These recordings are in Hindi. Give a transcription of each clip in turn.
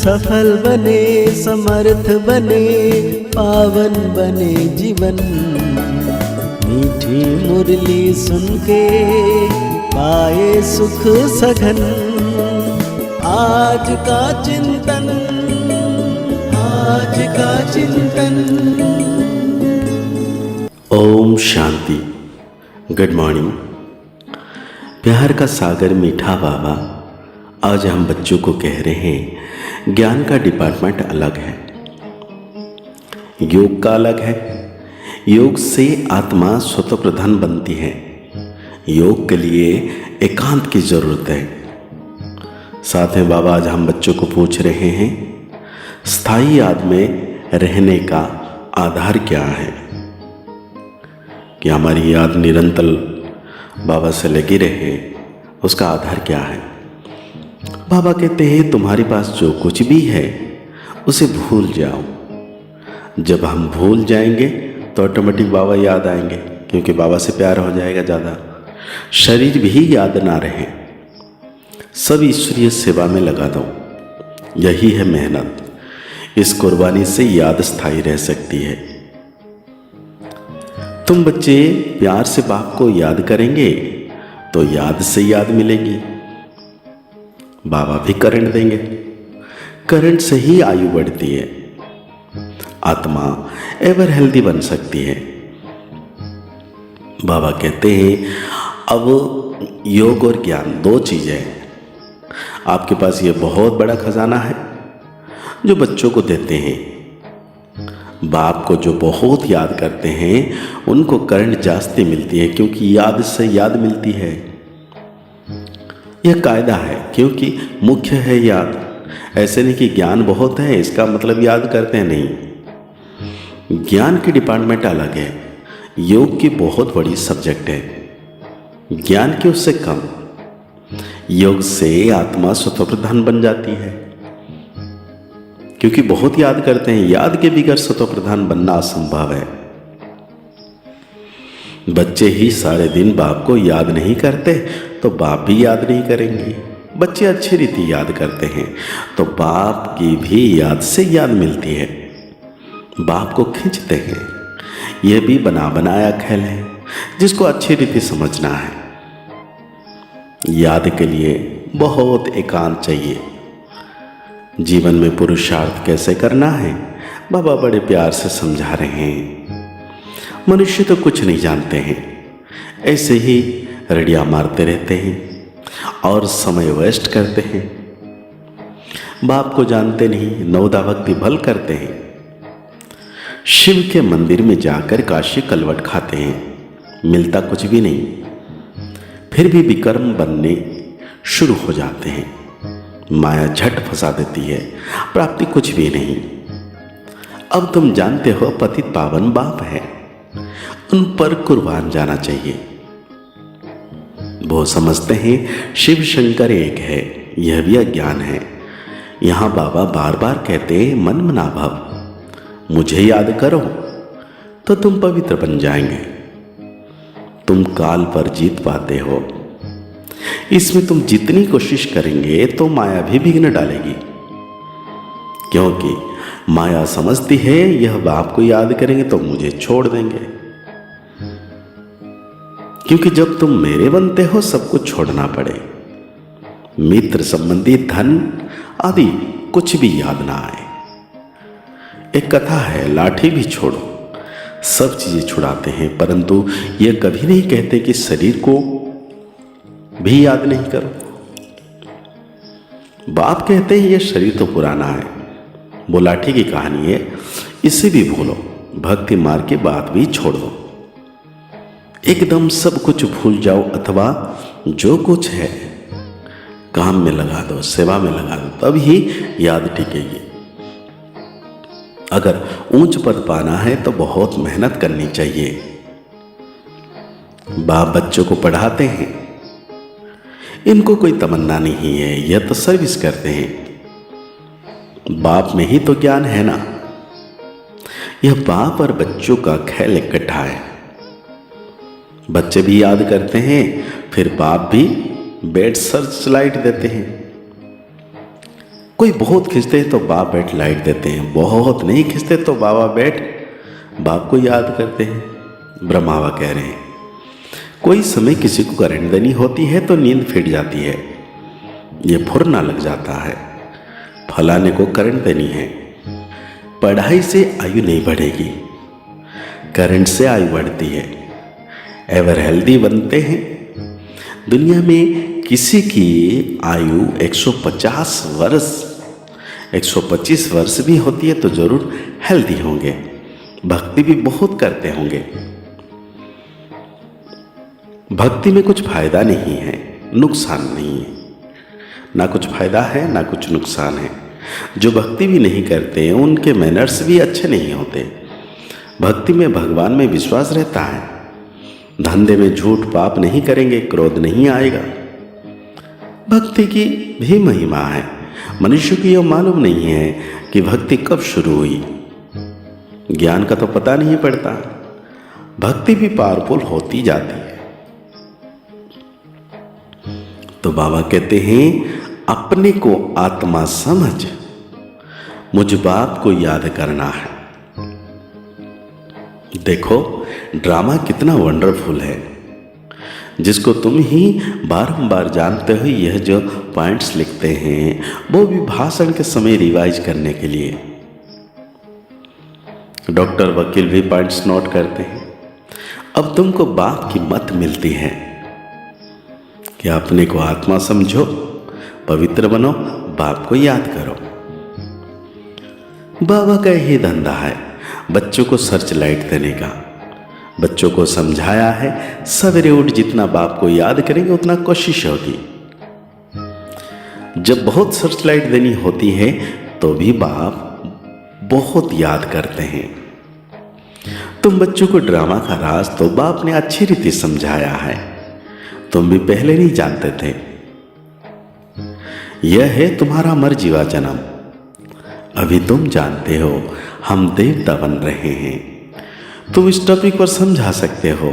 सफल बने, समर्थ बने, पावन बने जीवन। मीठी मुरली सुन के पाए सुख सघन। आज का चिंतन, आज का चिंतन। ओम शांति। Good morning. प्यार का सागर मीठा बाबा, आज हम बच्चों को कह रहे हैं ज्ञान का डिपार्टमेंट अलग है, योग का अलग है। योग से आत्मा स्वतः प्रधान बनती है। योग के लिए एकांत की जरूरत है। साथ में बाबा आज हम बच्चों को पूछ रहे हैं स्थायी याद में रहने का आधार क्या है, कि हमारी याद निरंतर बाबा से लगी रहे, उसका आधार क्या है। बाबा कहते हैं तुम्हारे पास जो कुछ भी है उसे भूल जाओ। जब हम भूल जाएंगे तो ऑटोमेटिक बाबा याद आएंगे, क्योंकि बाबा से प्यार हो जाएगा ज़्यादा। शरीर भी याद ना रहे, सब ईश्वरीय सेवा में लगा दो। यही है मेहनत। इस कुर्बानी से याद स्थायी रह सकती है। तुम बच्चे प्यार से बाप को याद करेंगे तो याद से याद मिलेगी। बाबा भी करंट देंगे, करंट से ही आयु बढ़ती है, आत्मा एवर हेल्दी बन सकती है। बाबा कहते हैं अब योग और ज्ञान दो चीजें हैं। आपके पास ये बहुत बड़ा खजाना है जो बच्चों को देते हैं। बाप को जो बहुत याद करते हैं उनको करंट जास्ती मिलती है, क्योंकि याद से याद मिलती है। यह कायदा है, क्योंकि मुख्य है याद। ऐसे नहीं कि ज्ञान बहुत है इसका मतलब याद करते हैं, नहीं। ज्ञान की डिपार्टमेंट अलग है। योग की बहुत बड़ी सब्जेक्ट है, ज्ञान की उससे कम। योग से आत्मा स्वतः प्रधान बन जाती है, क्योंकि बहुत याद करते हैं। याद के बिगैर स्वतः प्रधान बनना असंभव है। बच्चे ही सारे दिन बाप को याद नहीं करते तो बाप भी याद नहीं करेंगे। बच्चे अच्छी रीति याद करते हैं तो बाप की भी याद से याद मिलती है, बाप को खींचते हैं। यह भी बना बनाया खेल है जिसको अच्छी रीति समझना है। याद के लिए बहुत एकांत चाहिए। जीवन में पुरुषार्थ कैसे करना है बाबा बड़े प्यार से समझा रहे हैं। मनुष्य तो कुछ नहीं जानते हैं, ऐसे ही रड़ियाँ मारते रहते हैं और समय वेस्ट करते हैं। बाप को जानते नहीं, नवदा भक्ति भल करते हैं। शिव के मंदिर में जाकर काशी कलवट खाते हैं, मिलता कुछ भी नहीं, फिर भी विकर्म बनने शुरू हो जाते हैं। माया झट फंसा देती है, प्राप्ति कुछ भी नहीं। अब तुम जानते हो पतित पावन बाप है, उन पर कुर्बान जाना चाहिए। वो समझते हैं शिव शंकर एक है, यह भी अज्ञान है। यहां बाबा बार बार कहते हैं मन मना भव, मुझे याद करो तो तुम पवित्र बन जाएंगे। तुम काल पर जीत पाते हो। इसमें तुम जितनी कोशिश करेंगे तो माया भी विघ्न डालेगी, क्योंकि माया समझती है यह बाप को याद करेंगे तो मुझे छोड़ देंगे। क्योंकि जब तुम मेरे बनते हो सब कुछ छोड़ना पड़े, मित्र संबंधी धन आदि कुछ भी याद ना आए। एक कथा है, लाठी भी छोड़ो, सब चीजें छुड़ाते हैं, परंतु यह कभी नहीं कहते कि शरीर को भी याद नहीं करो। बाप कहते हैं यह शरीर तो पुराना है, वो लाठी की कहानी है, इसे भी भूलो। भक्ति मार्ग की बात भी छोड़ दो, एकदम सब कुछ भूल जाओ, अथवा जो कुछ है काम में लगा दो, सेवा में लगा दो, तब ही याद टिकेगी। अगर ऊंच पद पाना है तो बहुत मेहनत करनी चाहिए। बाप बच्चों को पढ़ाते हैं, इनको कोई तमन्ना नहीं है, यह तो सर्विस करते हैं। बाप में ही तो ज्ञान है ना। यह बाप और बच्चों का खेल इकट्ठा है। बच्चे भी याद करते हैं, फिर बाप भी बेड सर्च लाइट देते हैं। कोई बहुत खींचते हैं तो बाप बैठ लाइट देते हैं, बहुत नहीं खींचते तो बाबा बैठ बाप को याद करते हैं। ब्रह्मा बाबा कह रहे हैं कोई समय किसी को करंट देनी होती है तो नींद फिट जाती है, ये फुरना लग जाता है। फलाने को करंट देनी है। पढ़ाई से आयु नहीं बढ़ेगी, करंट से आयु बढ़ती है। एवर हेल्दी बनते हैं। दुनिया में किसी की आयु 150 वर्ष 125 वर्ष भी होती है तो जरूर हेल्दी होंगे, भक्ति भी बहुत करते होंगे। भक्ति में कुछ फायदा नहीं है, नुकसान नहीं है। ना कुछ फायदा है ना कुछ नुकसान है। जो भक्ति भी नहीं करते हैं उनके मैनर्स भी अच्छे नहीं होते। भक्ति में भगवान में विश्वास रहता है। धंधे में झूठ पाप नहीं करेंगे, क्रोध नहीं आएगा। भक्ति की भी महिमा है। मनुष्य को यह मालूम नहीं है कि भक्ति कब शुरू हुई। ज्ञान का तो पता नहीं पड़ता। भक्ति भी पावरफुल होती जाती है। तो बाबा कहते हैं अपने को आत्मा समझ मुझ बाप को याद करना है। देखो ड्रामा कितना वंडरफुल है, जिसको तुम ही बारंबार जानते हो। यह जो पॉइंट्स लिखते हैं वो भी भाषण के समय रिवाइज करने के लिए। डॉक्टर वकील भी पॉइंट्स नोट करते हैं। अब तुमको बाप की मत मिलती है कि अपने को आत्मा समझो, पवित्र बनो, बाप को याद करो। बाबा का यही धंधा है, बच्चों को सर्च लाइट देने का। बच्चों को समझाया है सवेरे उठ जितना बाप को याद करेंगे उतना कोशिश होगी। जब बहुत सर्च लाइट देनी होती है तो भी बाप बहुत याद करते हैं। तुम बच्चों को ड्रामा का राज तो बाप ने अच्छी रीति समझाया है, तुम भी पहले नहीं जानते थे। यह है तुम्हारा मर जीवा जन्म। अभी तुम जानते हो हम देवता बन रहे हैं। तुम इस टॉपिक पर समझा सकते हो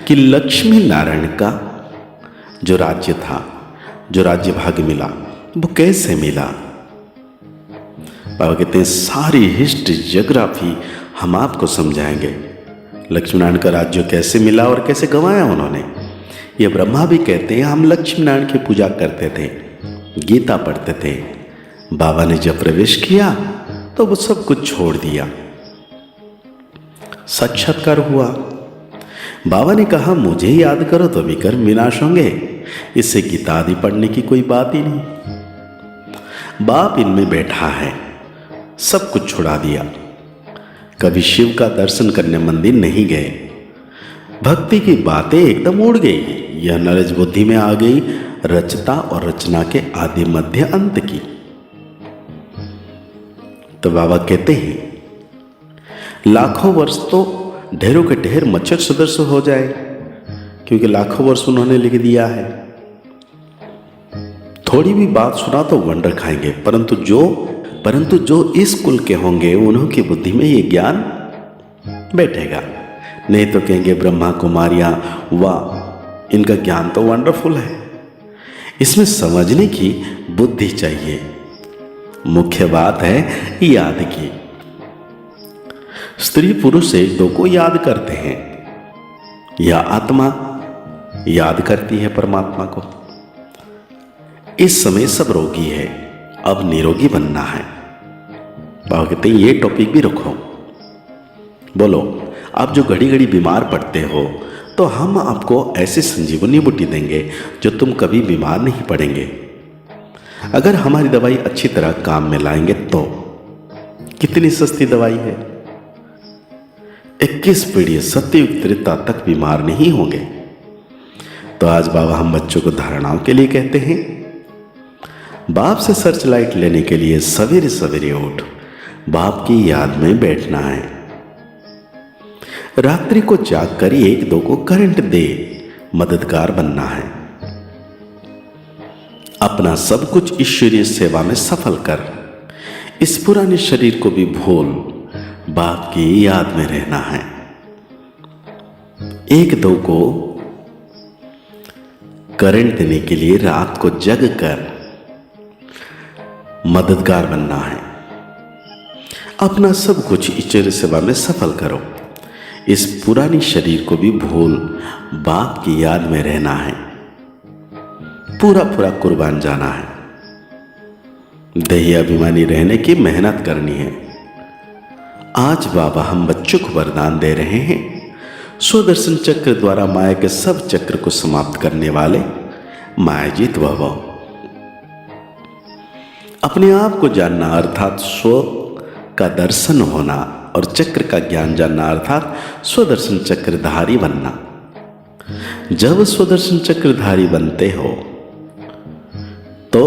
कि लक्ष्मी नारायण का जो राज्य था, जो राज्य भाग मिला, वो कैसे मिला। बाबा कहते हैं सारी हिस्ट्री जियोग्राफी हम आपको समझाएंगे। लक्ष्मी नारायण का राज्य कैसे मिला और कैसे गंवाया उन्होंने। ये ब्रह्मा भी कहते हैं हम लक्ष्मी नारायण की पूजा करते थे, गीता पढ़ते थे। बाबा ने जब प्रवेश किया तो वो सब कुछ छोड़ दिया। साक्षात्कार हुआ। बाबा ने कहा मुझे याद करो तो भी कर्म विनाश होंगे, इससे गीता आदि पढ़ने की कोई बात ही नहीं। बाप इनमें बैठा है, सब कुछ छुड़ा दिया। कभी शिव का दर्शन करने मंदिर नहीं गए। भक्ति की बातें एकदम उड़ गई। यह नॉलेज बुद्धि में आ गई, रचता और रचना के आदि मध्य अंत की। तो बाबा कहते हैं लाखों वर्ष तो ढेरों के ढेर मच्छर सदृश हो जाए, क्योंकि लाखों वर्ष उन्होंने लिख दिया है। थोड़ी भी बात सुना तो वंडर खाएंगे, परंतु जो इस कुल के होंगे उन्होंने बुद्धि में ये ज्ञान बैठेगा। नहीं तो कहेंगे ब्रह्मा कुमारियां, वाह इनका ज्ञान तो वंडरफुल है। इसमें समझने की बुद्धि चाहिए। मुख्य बात है याद की। स्त्री पुरुष एक दो को याद करते हैं, या आत्मा याद करती है परमात्मा को। इस समय सब रोगी है, अब निरोगी बनना है। बाबा कहते हैं ये टॉपिक भी रखो। बोलो आप जो घड़ी घड़ी बीमार पड़ते हो तो हम आपको ऐसी संजीवनी बूटी देंगे जो तुम कभी बीमार नहीं पड़ेंगे। अगर हमारी दवाई अच्छी तरह काम में लाएंगे तो। कितनी सस्ती दवाई है। 21 पीढ़ी सत्ययुग त्रेता तक बीमार नहीं होंगे। तो आज बाबा हम बच्चों को धारणाओं के लिए कहते हैं, बाप से सर्च लाइट लेने के लिए सवेरे सवेरे उठ बाप की याद में बैठना है। रात्रि को जाग कर एक दो को करंट दे मददगार बनना है। अपना सब कुछ ईश्वरीय सेवा में सफल कर इस पुराने शरीर को भी भूल बाप की याद में रहना है। एक दो को करंट देने के लिए रात को जग कर मददगार बनना है। अपना सब कुछ ईश्वर सेवा में सफल करो। इस पुरानी शरीर को भी भूल बाप की याद में रहना है। पूरा पूरा कुर्बान जाना है। देही अभिमानी रहने की मेहनत करनी है। आज बाबा हम बच्चों को वरदान दे रहे हैं। स्वदर्शन चक्र द्वारा माया के सब चक्र को समाप्त करने वाले मायाजीत भव। अपने आप को जानना अर्थात स्व का दर्शन होना और चक्र का ज्ञान जानना अर्थात स्वदर्शन चक्रधारी बनना। जब स्वदर्शन चक्रधारी बनते हो तो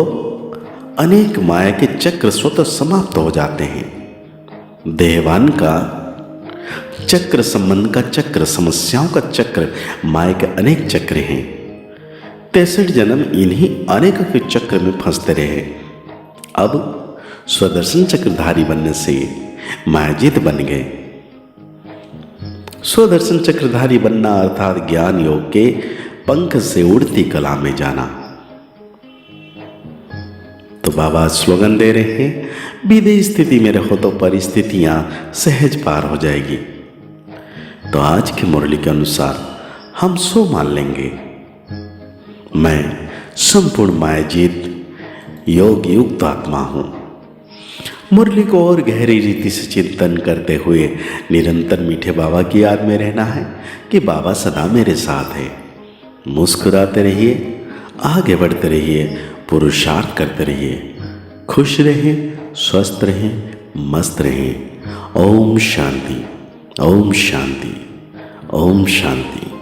अनेक माया के चक्र स्वतः समाप्त हो जाते हैं। देहवान का चक्र, संबंध का चक्र, समस्याओं का चक्र, माया के अनेक चक्र हैं। 63 जन्म इन्हीं अनेक के चक्र में फंसते रहे। अब स्वदर्शन चक्रधारी बनने से मायाजीत बन गए। स्वदर्शन चक्रधारी बनना अर्थात ज्ञान योग के पंख से उड़ती कला में जाना। तो बाबा स्लोगन दे रहे हैं, विधि स्थिति में रहो तो परिस्थितियां सहज पार हो जाएगी। तो आज की मुरली के अनुसार हम सो मान लेंगे, मैं संपूर्ण मायाजीत योग युक्त आत्मा हूं। मुरली को और गहरी रीति से चिंतन करते हुए निरंतर मीठे बाबा की याद में रहना है कि बाबा सदा मेरे साथ है। मुस्कुराते रहिए, आगे बढ़ते रहिए, पुरुषार्थ करते रहिए, खुश रहें, स्वस्थ रहें, मस्त रहें। ओम शांति, ओम शांति, ओम शांति।